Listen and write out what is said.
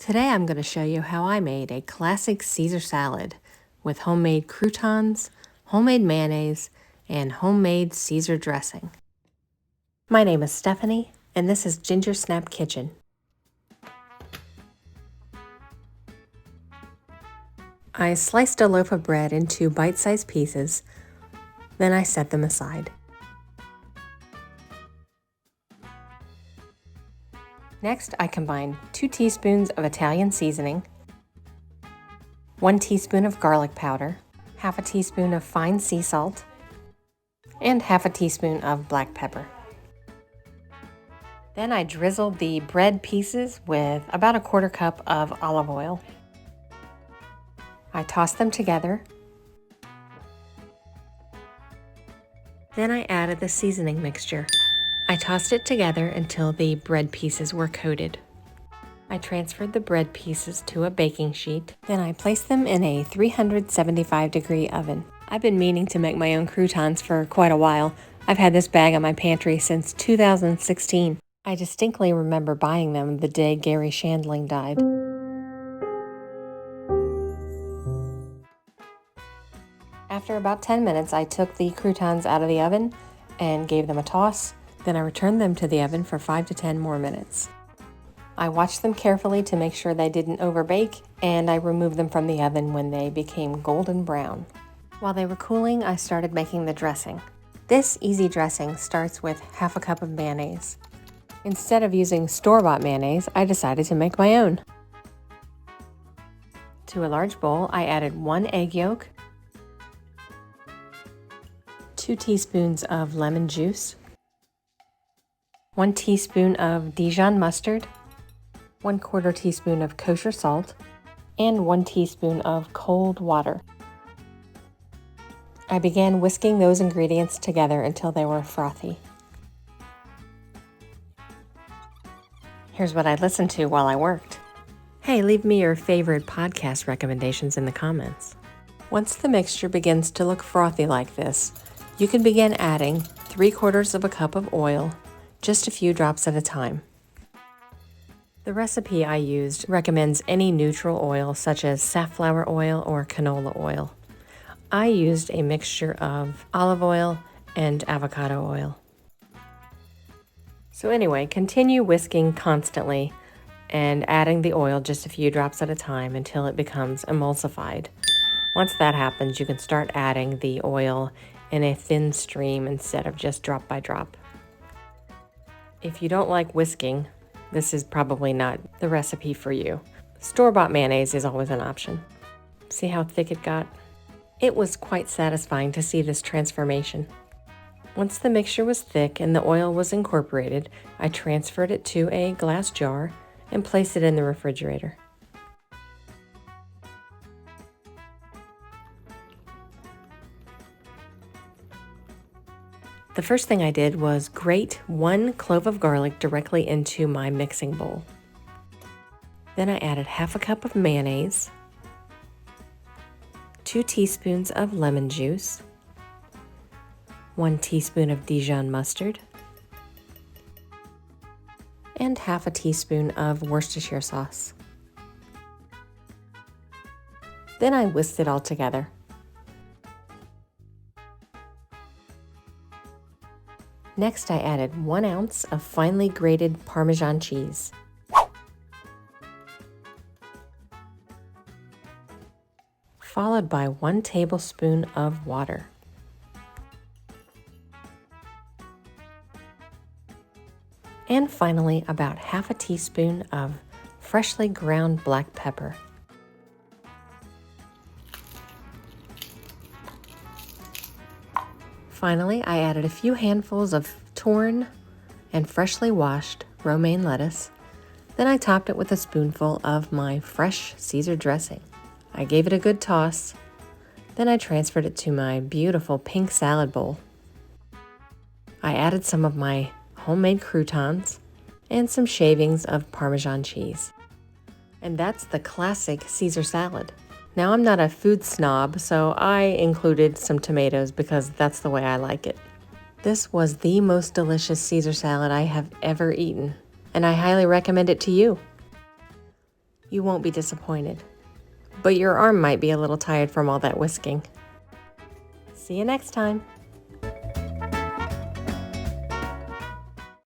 Today I'm going to show you how I made a classic Caesar salad with homemade croutons, homemade mayonnaise, and homemade Caesar dressing. My name is Stephanie, and this is Ginger Snap Kitchen. I sliced a loaf of bread into bite-sized pieces, then I set them aside. Next, I combined 2 teaspoons of Italian seasoning, 1 teaspoon of garlic powder, half a teaspoon of fine sea salt, and half a teaspoon of black pepper. Then I drizzled the bread pieces with about a 1/4 cup of olive oil. I tossed them together. Then I added the seasoning mixture. I tossed it together until the bread pieces were coated. I transferred the bread pieces to a baking sheet. Then I placed them in a 375-degree oven. I've been meaning to make my own croutons for quite a while. I've had this bag in my pantry since 2016. I distinctly remember buying them the day Garry Shandling died. After about 10 minutes, I took the croutons out of the oven and gave them a toss. Then I returned them to the oven for 5 to 10 more minutes. I watched them carefully to make sure they didn't overbake, and I removed them from the oven when they became golden brown. While they were cooling, I started making the dressing. This easy dressing starts with half a cup of mayonnaise. Instead of using store-bought mayonnaise, I decided to make my own. To a large bowl, I added 1 egg yolk, 2 teaspoons of lemon juice, 1 teaspoon of Dijon mustard, 1/4 teaspoon of kosher salt, and 1 teaspoon of cold water. I began whisking those ingredients together until they were frothy. Here's what I listened to while I worked. Hey, leave me your favorite podcast recommendations in the comments. Once the mixture begins to look frothy like this, you can begin adding 3/4 cup of oil, just a few drops at a time. The recipe I used recommends any neutral oil such as safflower oil or canola oil. I used a mixture of olive oil and avocado oil. So anyway, continue whisking constantly and adding the oil just a few drops at a time until it becomes emulsified. Once that happens, you can start adding the oil in a thin stream instead of just drop by drop. If you don't like whisking, this is probably not the recipe for you. Store-bought mayonnaise is always an option. See how thick it got? It was quite satisfying to see this transformation. Once the mixture was thick and the oil was incorporated, I transferred it to a glass jar and placed it in the refrigerator. The first thing I did was grate 1 clove of garlic directly into my mixing bowl. Then I added half a cup of mayonnaise, 2 teaspoons of lemon juice, 1 teaspoon of Dijon mustard, and half a teaspoon of Worcestershire sauce. Then I whisked it all together. Next, I added 1 ounce of finely grated Parmesan cheese. Followed by 1 tablespoon of water. And finally, about half a teaspoon of freshly ground black pepper. Finally, I added a few handfuls of torn and freshly washed romaine lettuce. Then I topped it with a spoonful of my fresh Caesar dressing. I gave it a good toss. Then I transferred it to my beautiful pink salad bowl. I added some of my homemade croutons and some shavings of Parmesan cheese. And that's the classic Caesar salad. Now, I'm not a food snob, so I included some tomatoes because that's the way I like it. This was the most delicious Caesar salad I have ever eaten, and I highly recommend it to you. You won't be disappointed. But your arm might be a little tired from all that whisking. See you next time.